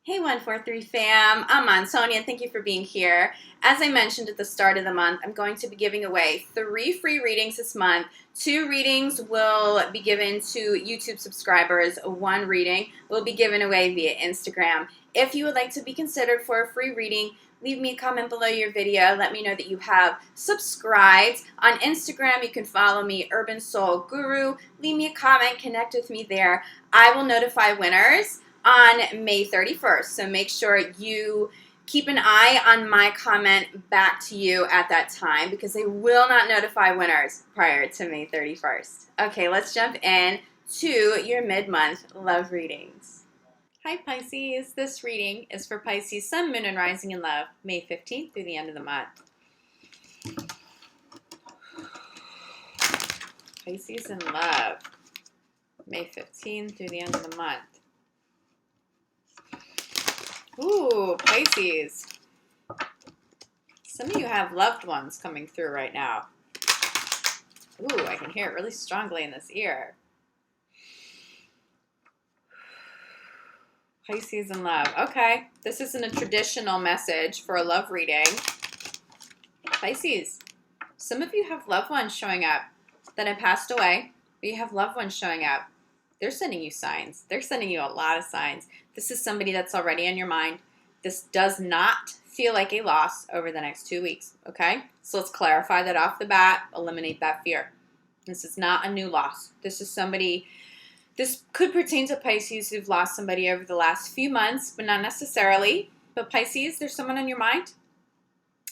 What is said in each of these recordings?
Hey 143 fam, I'm Antonia. Thank you for being here. As I mentioned at the start of the month, I'm going to be giving away 3 free readings this month. 2 readings will be given to YouTube subscribers. 1 reading will be given away via Instagram. If you would like to be considered for a free reading, leave me a comment below your video. Let me know that you have subscribed. On Instagram, you can follow me, UrbanSoulGuru. Leave me a comment, connect with me there. I will notify winners on May 31st. So make sure you keep an eye on my comment back to you at that time because they will not notify winners prior to May 31st. Okay, let's jump in to your mid-month love readings. Hi Pisces, this reading is for Pisces, Sun, Moon, and Rising in Love, May 15th through the end of the month. Pisces in Love, May 15th through the end of the month. Ooh, Pisces. Some of you have loved ones coming through right now. Ooh, I can hear it really strongly in this ear. Pisces in love. Okay, this isn't a traditional message for a love reading. Pisces, some of you have loved ones showing up that have passed away, but you have loved ones showing up. They're sending you signs. They're sending you a lot of signs. This is somebody that's already on your mind. This does not feel like a loss over the next 2 weeks, okay? So let's clarify that off the bat, eliminate that fear. This is not a new loss. This is somebody, this could pertain to Pisces who've lost somebody over the last few months, but not necessarily. But Pisces, there's someone on your mind?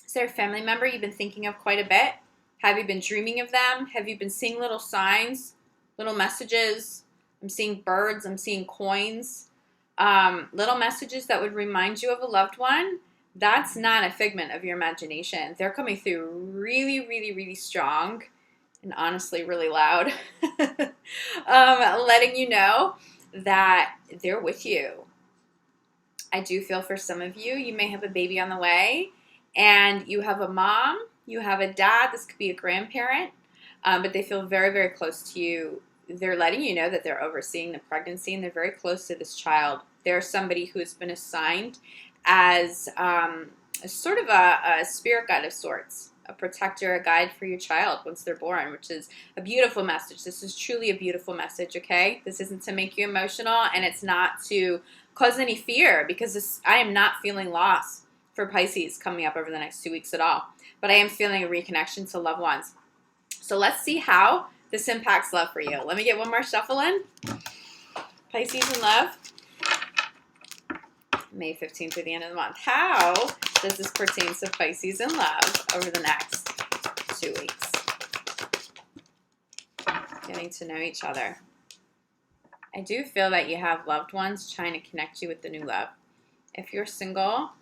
Is there a family member you've been thinking of quite a bit? Have you been dreaming of them? Have you been seeing little signs, little messages? I'm seeing birds, I'm seeing coins, little messages that would remind you of a loved one. That's not a figment of your imagination. They're coming through really, really, really strong and honestly really loud, letting you know that they're with you. I do feel for some of you, you may have a baby on the way and you have a mom, you have a dad, this could be a grandparent, but they feel very, very close to you. They're letting you know that they're overseeing the pregnancy and they're very close to this child. They're somebody who's been assigned as a sort of a spirit guide of sorts, a protector, a guide for your child once they're born, which is a beautiful message. This is truly a beautiful message, okay? This isn't to make you emotional and it's not to cause any fear because I am not feeling loss for Pisces coming up over the next 2 weeks at all. But I am feeling a reconnection to loved ones. So let's see how this impacts love for you. Let me get one more shuffle in. Pisces in love, May 15th through the end of the month. How does this pertain to Pisces in love over the next 2 weeks? Getting to know each other. I do feel that you have loved ones trying to connect you with the new love. If you're single,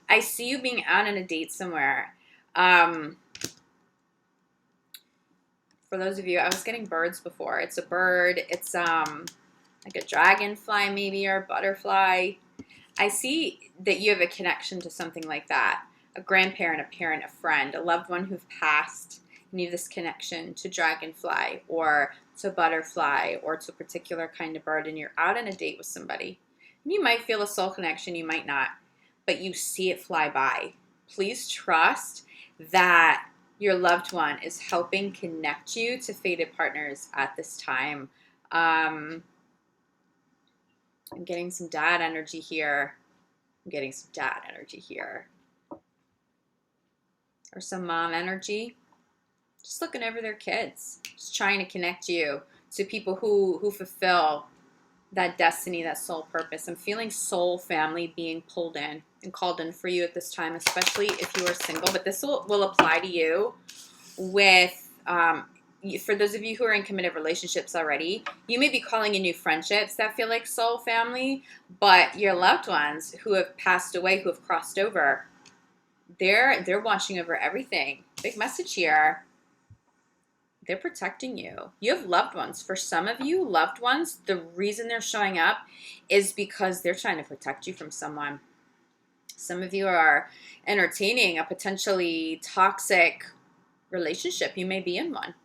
I see you being out on a date somewhere. For those of you, I was getting birds before. It's a bird. It's like a dragonfly maybe or a butterfly. I see that you have a connection to something like that. A grandparent, a parent, a friend, a loved one who've passed. And you have this connection to dragonfly or to butterfly or to a particular kind of bird. And you're out on a date with somebody. And you might feel a soul connection. You might not. But you see it fly by. Please trust that your loved one is helping connect you to fated partners at this time. I'm getting some dad energy here. Or some mom energy. Just looking over their kids. Just trying to connect you to people who fulfill that destiny, that soul purpose. I'm feeling soul family being pulled in and called in for you at this time, especially if you are single. But this will apply to you with, for those of you who are in committed relationships already, you may be calling in new friendships that feel like soul family, but your loved ones who have passed away, who have crossed over, they're watching over everything. Big message here. They're protecting you. You have loved ones. For some of you, loved ones, the reason they're showing up is because they're trying to protect you from someone. Some of you are entertaining a potentially toxic relationship. You may be in one.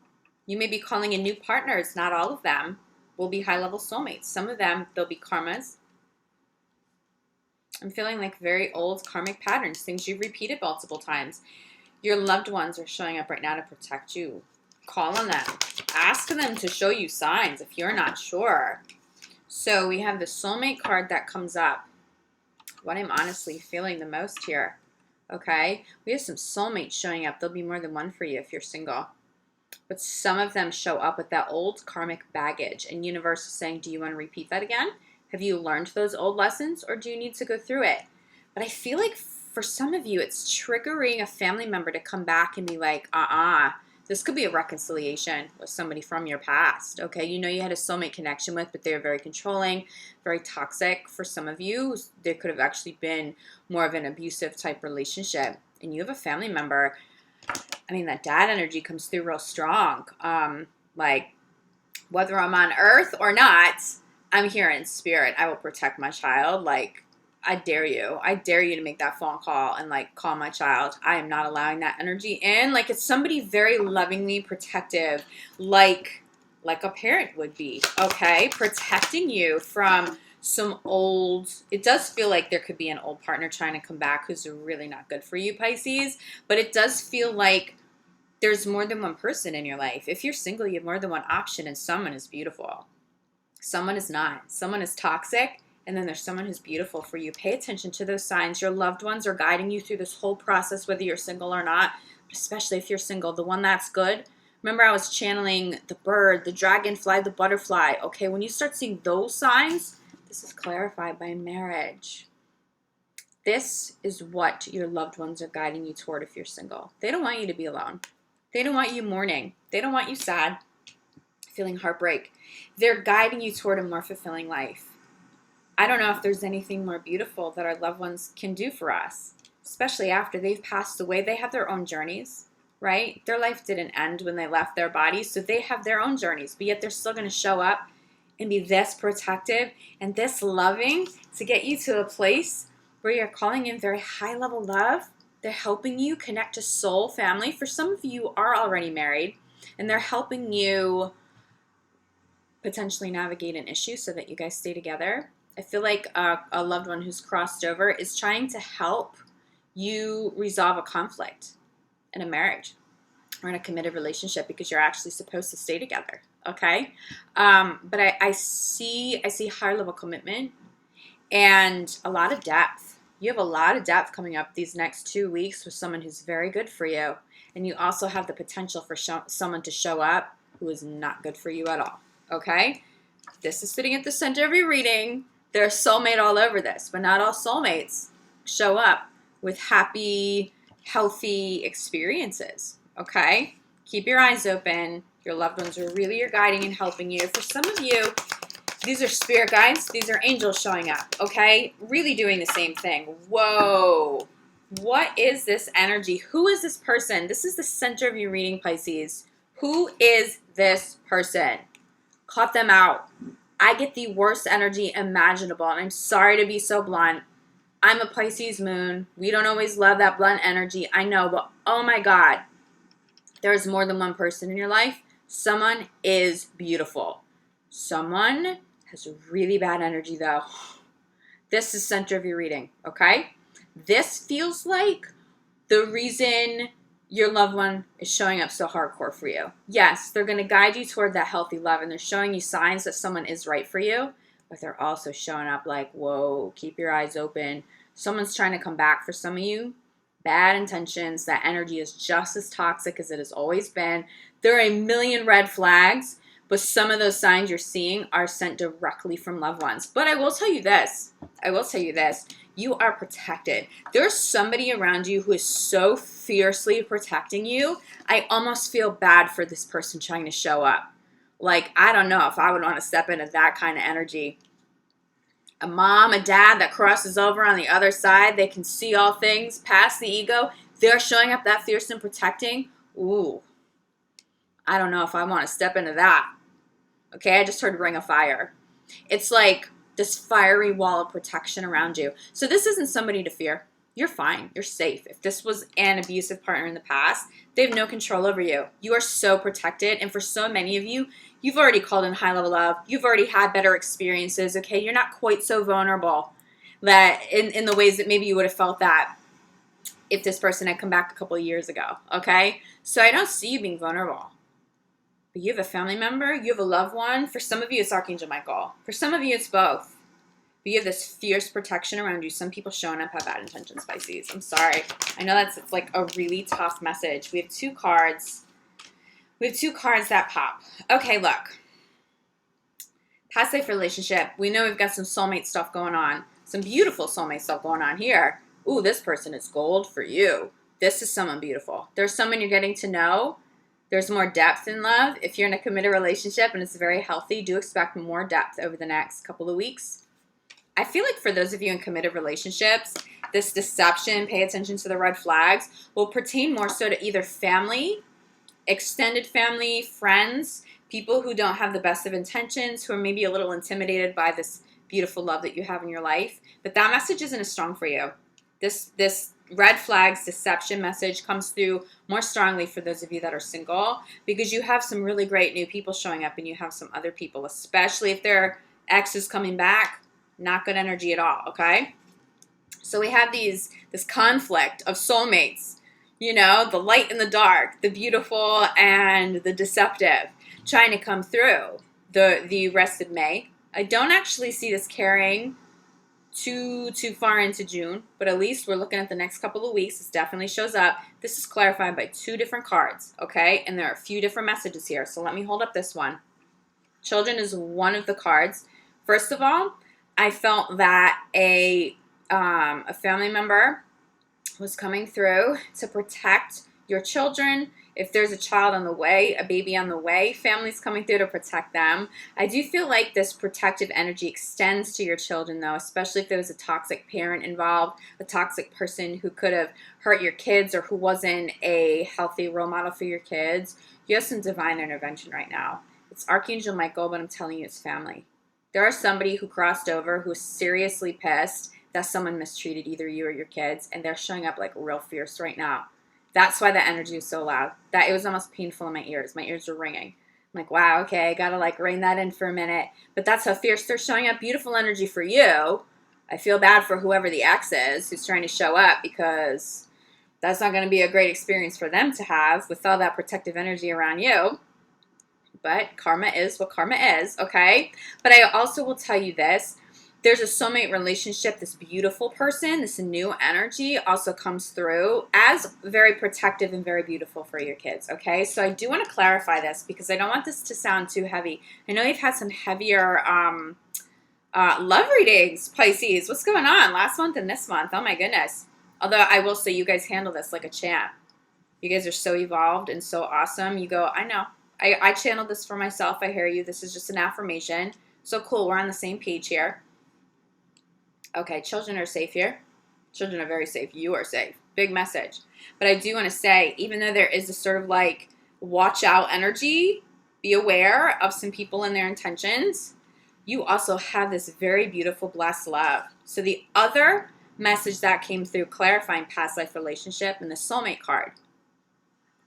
You may be calling in new partners. Not all of them will be high-level soulmates. Some of them, they'll be karmas. I'm feeling like very old karmic patterns, things you've repeated multiple times. Your loved ones are showing up right now to protect you. Call on them. Ask them to show you signs if you're not sure. So we have the soulmate card that comes up. What I'm honestly feeling the most here. Okay? We have some soulmates showing up. There'll be more than one for you if you're single. But some of them show up with that old karmic baggage. And universe is saying, do you want to repeat that again? Have you learned those old lessons, or do you need to go through it? But I feel like for some of you, it's triggering a family member to come back and be like, this could be a reconciliation with somebody from your past, okay? You know you had a soulmate connection with, but they were very controlling, very toxic. For some of you, there could have actually been more of an abusive type relationship. And you have a family member, I mean, that dad energy comes through real strong. Like, whether I'm on earth or not, I'm here in spirit. I will protect my child. Like, I dare you. I dare you to make that phone call and, like, call my child. I am not allowing that energy in. Like, it's somebody very lovingly protective, like a parent would be, okay? Protecting you from some old, it does feel like there could be an old partner trying to come back who's really not good for you, Pisces. But it does feel like there's more than one person in your life. If you're single, you have more than one option, and someone is beautiful. Someone is not. Someone is toxic. And then there's someone who's beautiful for you. Pay attention to those signs. Your loved ones are guiding you through this whole process, whether you're single or not, but especially if you're single, the one that's good. Remember, I was channeling the bird, the dragonfly, the butterfly. Okay, when you start seeing those signs, this is clarified by marriage. This is what your loved ones are guiding you toward if you're single. They don't want you to be alone. They don't want you mourning. They don't want you sad, feeling heartbreak. They're guiding you toward a more fulfilling life. I don't know if there's anything more beautiful that our loved ones can do for us, especially after they've passed away. They have their own journeys, right? Their life didn't end when they left their bodies, so they have their own journeys, but yet they're still going to show up and be this protective and this loving to get you to a place where you're calling in very high level love. They're helping you connect to soul family. For some of you are already married, and they're helping you potentially navigate an issue so that you guys stay together. I feel like a loved one who's crossed over is trying to help you resolve a conflict in a marriage or in a committed relationship, because you're actually supposed to stay together, okay? But I see higher level commitment and a lot of depth. You have a lot of depth coming up these next 2 weeks with someone who's very good for you. And you also have the potential for someone to show up who is not good for you at all, okay? This is sitting at the center of your reading. There's soulmate all over this, but not all soulmates show up with happy, healthy experiences, okay? Keep your eyes open. Your loved ones are really your guiding and helping you. For some of you, these are spirit guides. These are angels showing up, okay? Really doing the same thing. Whoa. What is this energy? Who is this person? This is the center of your reading, Pisces. Who is this person? Cut them out. I get the worst energy imaginable, and I'm sorry to be so blunt. I'm a Pisces moon. We don't always love that blunt energy. I know, but oh my God. There's more than one person in your life. Someone is beautiful. Someone has really bad energy, though. This is center of your reading, okay? This feels like the reason your loved one is showing up so hardcore for you. Yes, they're going to guide you toward that healthy love, and they're showing you signs that someone is right for you, but they're also showing up like, whoa, keep your eyes open. Someone's trying to come back for some of you. Bad intentions. That energy is just as toxic as it has always been. There are a million red flags, but some of those signs you're seeing are sent directly from loved ones. But I will tell you this. You are protected. There's somebody around you who is so fiercely protecting you. I almost feel bad for this person trying to show up. Like, I don't know if I would want to step into that kind of energy. A mom, a dad that crosses over on the other side, they can see all things past the ego. They're showing up that fierce and protecting. Ooh, I don't know if I want to step into that. Okay, I just heard Ring of Fire. It's like this fiery wall of protection around you. So this isn't somebody to fear. You're fine. You're safe. If this was an abusive partner in the past, they have no control over you. You are so protected. And for so many of you, you've already called in high level love. You've already had better experiences. Okay, you're not quite so vulnerable. that in the ways that maybe you would have felt that if this person had come back a couple of years ago, okay? So I don't see you being vulnerable. But you have a family member, you have a loved one. For some of you, it's Archangel Michael. For some of you, it's both. But you have this fierce protection around you. Some people showing up have bad intentions, Pisces. I'm sorry. I know it's like a really tough message. We have two cards. We have two cards that pop. Okay, look. Past life relationship. We know we've got some soulmate stuff going on. Some beautiful soulmate stuff going on here. Ooh, this person is gold for you. This is someone beautiful. There's someone you're getting to know. There's more depth in love. If you're in a committed relationship and it's very healthy, do expect more depth over the next couple of weeks. I feel like for those of you in committed relationships, this deception, pay attention to the red flags, will pertain more so to either family, extended family, friends, people who don't have the best of intentions, who are maybe a little intimidated by this beautiful love that you have in your life. But that message isn't as strong for you. This red flags deception message comes through more strongly for those of you that are single, because you have some really great new people showing up and you have some other people, especially if their ex is coming back. Not good energy at all, okay? So we have this conflict of soulmates, you know, the light and the dark, the beautiful and the deceptive, trying to come through the rest of May. I don't actually see this carrying too far into June, but at least we're looking at the next couple of weeks. This definitely shows up. This is clarified by two different cards, okay? And there are a few different messages here. So let me hold up this one. Children is one of the cards. First of all, I felt that a family member was coming through to protect your children. If there's a child on the way, a baby on the way, family's coming through to protect them. I do feel like this protective energy extends to your children, though, especially if there was a toxic parent involved, a toxic person who could have hurt your kids or who wasn't a healthy role model for your kids. You have some divine intervention right now. It's Archangel Michael, but I'm telling you it's family. There is somebody who crossed over who's seriously pissed that someone mistreated either you or your kids, and they're showing up like real fierce right now. That's why the energy is so loud. That it was almost painful in my ears. My ears were ringing. I'm like, wow, okay, I gotta like rein that in for a minute. But that's how fierce they're showing up. Beautiful energy for you. I feel bad for whoever the ex is who's trying to show up, because that's not going to be a great experience for them to have with all that protective energy around you. But karma is what karma is, okay? But I also will tell you this. There's a soulmate relationship. This beautiful person, this new energy also comes through as very protective and very beautiful for your kids, okay? So I do want to clarify this because I don't want this to sound too heavy. I know you've had some heavier love readings, Pisces. What's going on last month and this month? Oh, my goodness. Although I will say you guys handle this like a champ. You guys are so evolved and so awesome. You go, I know. I channeled this for myself. I hear you. This is just an affirmation. So cool. We're on the same page here. Okay, children are safe here. Children are very safe. You are safe. Big message. But I do want to say, even though there is a sort of like watch out energy, be aware of some people and their intentions, you also have this very beautiful blessed love. So the other message that came through clarifying past life relationship and the soulmate card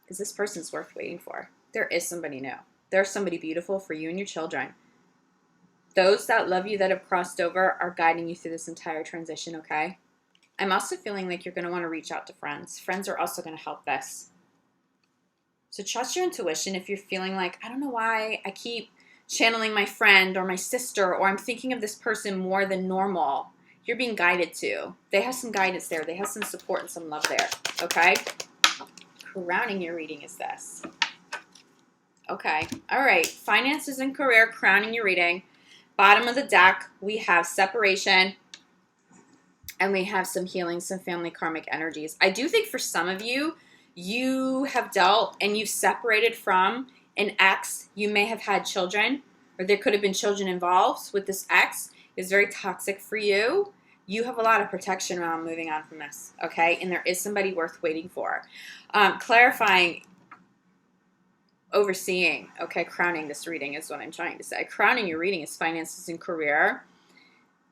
is this person's worth waiting for. There is somebody new. There's somebody beautiful for you and your children. Those that love you that have crossed over are guiding you through this entire transition, okay? I'm also feeling like you're going to want to reach out to friends. Friends are also going to help this. So trust your intuition if you're feeling like, I don't know why I keep channeling my friend or my sister, or I'm thinking of this person more than normal. You're being guided to. They have some guidance there. They have some support and some love there, okay? Crowning your reading is this. Okay, all right. Finances and career, crowning your reading. Bottom of the deck, we have separation, and we have some healing, some family karmic energies. I do think for some of you, you have dealt and you've separated from an ex. You may have had children, or there could have been children involved with this ex. It's very toxic for you. You have a lot of protection around moving on from this, okay? And there is somebody worth waiting for. Clarifying, overseeing, okay, crowning this reading is what I'm trying to say. Crowning your reading is finances and career.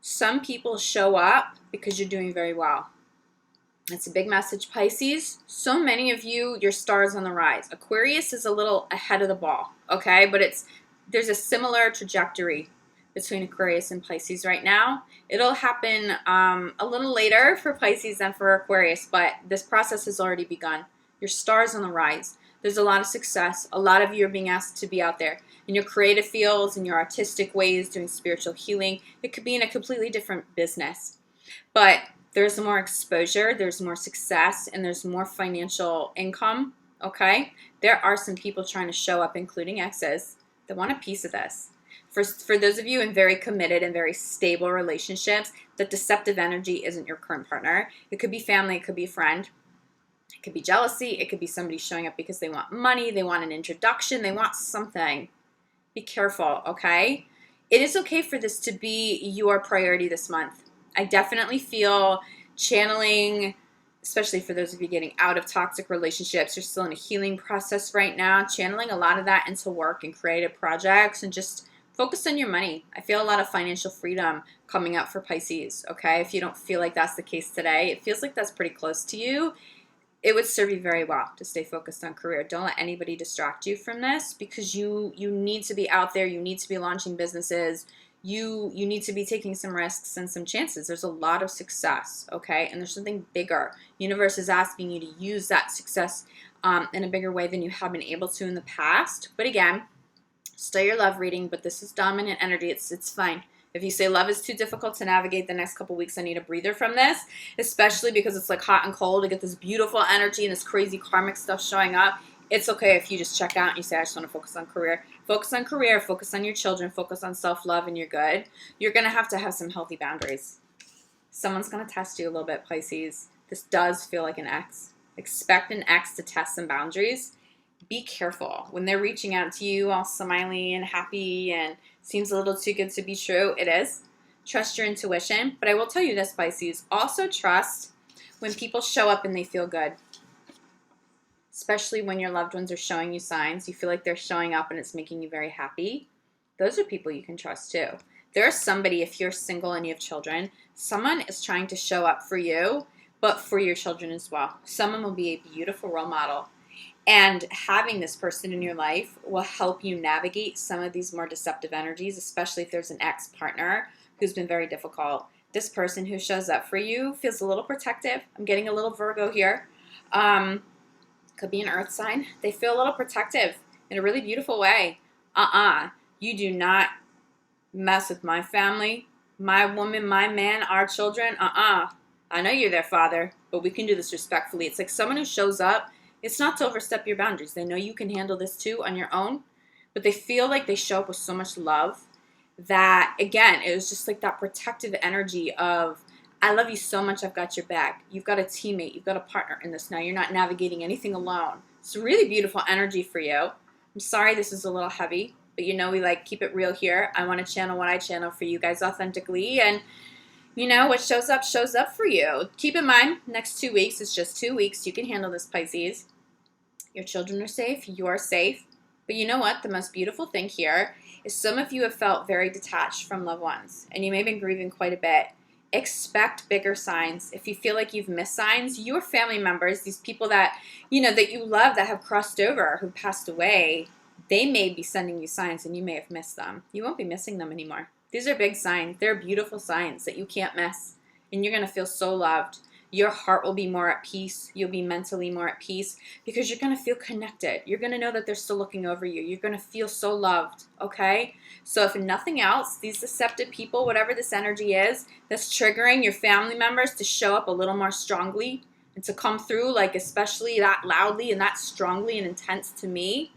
Some people show up because you're doing very well. That's a big message, Pisces. So many of you, your star's on the rise. Aquarius is a little ahead of the ball, okay? But there's a similar trajectory between Aquarius and Pisces right now. It'll happen a little later for Pisces than for Aquarius, but this process has already begun. Your star's on the rise. There's a lot of success. A lot of you are being asked to be out there in your creative fields, in your artistic ways, doing spiritual healing. It could be in a completely different business. But there's more exposure, there's more success, and there's more financial income, okay? There are some people trying to show up, including exes, that want a piece of this. For those of you in very committed and very stable relationships, the deceptive energy isn't your current partner. It could be family, it could be a friend. It could be jealousy. It could be somebody showing up because they want money, they want an introduction, they want something. Be careful, okay? It is okay for this to be your priority this month. I definitely feel channeling, especially for those of you getting out of toxic relationships, you're still in a healing process right now, channeling a lot of that into work and creative projects and just focus on your money. I feel a lot of financial freedom coming up for Pisces, okay? If you don't feel like that's the case today, it feels like that's pretty close to you. It would serve you very well to stay focused on career. Don't let anybody distract you from this because you need to be out there. You need to be launching businesses. You need to be taking some risks and some chances. There's a lot of success, okay? And there's something bigger. Universe is asking you to use that success in a bigger way than you have been able to in the past. But again, still your love reading, but this is dominant energy. It's fine. If you say love is too difficult to navigate the next couple weeks, I need a breather from this, especially because it's like hot and cold. I get this beautiful energy and this crazy karmic stuff showing up. It's okay if you just check out and you say, I just want to focus on career. Focus on career, focus on your children, focus on self-love, and you're good. You're going to have some healthy boundaries. Someone's going to test you a little bit, Pisces. This does feel like an ex. Expect an ex to test some boundaries. Be careful. When they're reaching out to you all smiley and happy and seems a little too good to be true, it is. Trust your intuition. But I will tell you this, Pisces. Also trust when people show up and they feel good. Especially when your loved ones are showing you signs. You feel like they're showing up and it's making you very happy. Those are people you can trust too. There's somebody, if you're single and you have children, someone is trying to show up for you, but for your children as well. Someone will be a beautiful role model. And having this person in your life will help you navigate some of these more deceptive energies, especially if there's an ex-partner who's been very difficult. This person who shows up for you feels a little protective. I'm getting a little Virgo here. Could be an earth sign. They feel a little protective in a really beautiful way. You do not mess with my family, my woman, my man, our children. I know you're their father, but we can do this respectfully. It's like someone who shows up. It's not to overstep your boundaries. They know you can handle this too on your own, but they feel like they show up with so much love that, again, it was just like that protective energy of, I love you so much, I've got your back. You've got a teammate, you've got a partner in this now. You're not navigating anything alone. It's a really beautiful energy for you. I'm sorry this is a little heavy, but you know we like keep it real here. I want to channel what I channel for you guys authentically, and you know, what shows up for you. Keep in mind, next 2 weeks, it's just 2 weeks. You can handle this, Pisces. Your children are safe. You're safe. But you know what? The most beautiful thing here is some of you have felt very detached from loved ones, and you may have been grieving quite a bit. Expect bigger signs. If you feel like you've missed signs, your family members, these people that, you know, that you love that have crossed over, who passed away, they may be sending you signs and you may have missed them. You won't be missing them anymore. These are big signs. They're beautiful signs that you can't miss. And you're going to feel so loved. Your heart will be more at peace. You'll be mentally more at peace because you're going to feel connected. You're going to know that they're still looking over you. You're going to feel so loved, okay? So if nothing else, these deceptive people, whatever this energy is, that's triggering your family members to show up a little more strongly and to come through, like especially that loudly and that strongly and intense to me,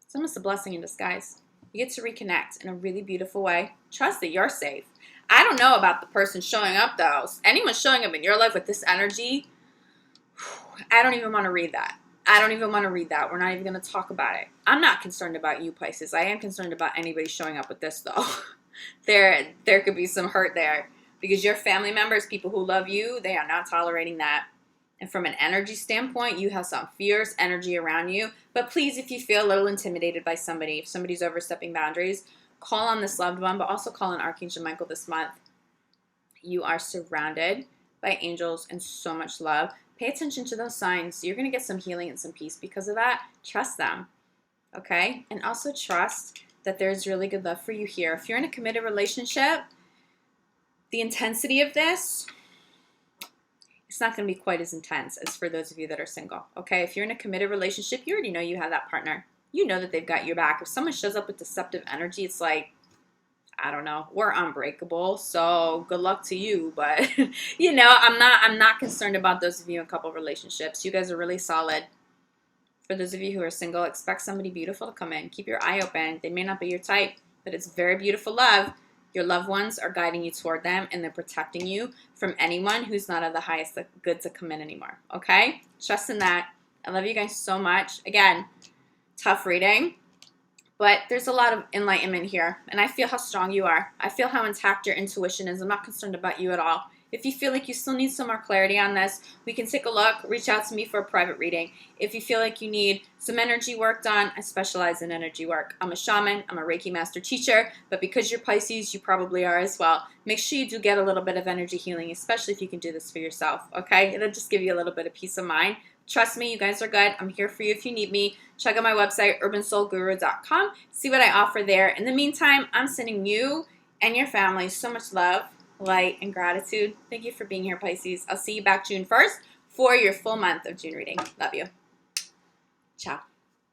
it's almost a blessing in disguise. You get to reconnect in a really beautiful way. Trust that you're safe. I don't know about the person showing up, though. Anyone showing up in your life with this energy, I don't even want to read that. I don't even want to read that. We're not even going to talk about it. I'm not concerned about you, Pisces. I am concerned about anybody showing up with this, though. There could be some hurt there. Because your family members, people who love you, they are not tolerating that. And from an energy standpoint, you have some fierce energy around you. But please, if you feel a little intimidated by somebody, if somebody's overstepping boundaries, call on this loved one, but also call on Archangel Michael this month. You are surrounded by angels and so much love. Pay attention to those signs. You're going to get some healing and some peace because of that. Trust them, okay? And also trust that there's really good love for you here. If you're in a committed relationship, the intensity of this, it's not going to be quite as intense as for those of you that are single, okay? If you're in a committed relationship, you already know you have that partner. You know that they've got your back. If someone shows up with deceptive energy, it's like, I don't know, we're unbreakable, so good luck to you. But, you know, I'm not concerned about those of you in couple relationships. You guys are really solid. For those of you who are single, expect somebody beautiful to come in. Keep your eye open. They may not be your type, but it's very beautiful love. Your loved ones are guiding you toward them, and they're protecting you from anyone who's not of the highest good to come in anymore, okay? Trust in that. I love you guys so much. Again, tough reading, but there's a lot of enlightenment here, and I feel how strong you are. I feel how intact your intuition is. I'm not concerned about you at all. If you feel like you still need some more clarity on this, we can take a look. Reach out to me for a private reading. If you feel like you need some energy work done, I specialize in energy work. I'm a shaman. I'm a Reiki master teacher. But because you're Pisces, you probably are as well. Make sure you do get a little bit of energy healing, especially if you can do this for yourself, okay? It'll just give you a little bit of peace of mind. Trust me, you guys are good. I'm here for you if you need me. Check out my website, UrbanSoulGuruCo. See what I offer there. In the meantime, I'm sending you and your family so much love, light, and gratitude. Thank you for being here, Pisces. I'll see you back June 1st for your full month of June reading. Love you. Ciao.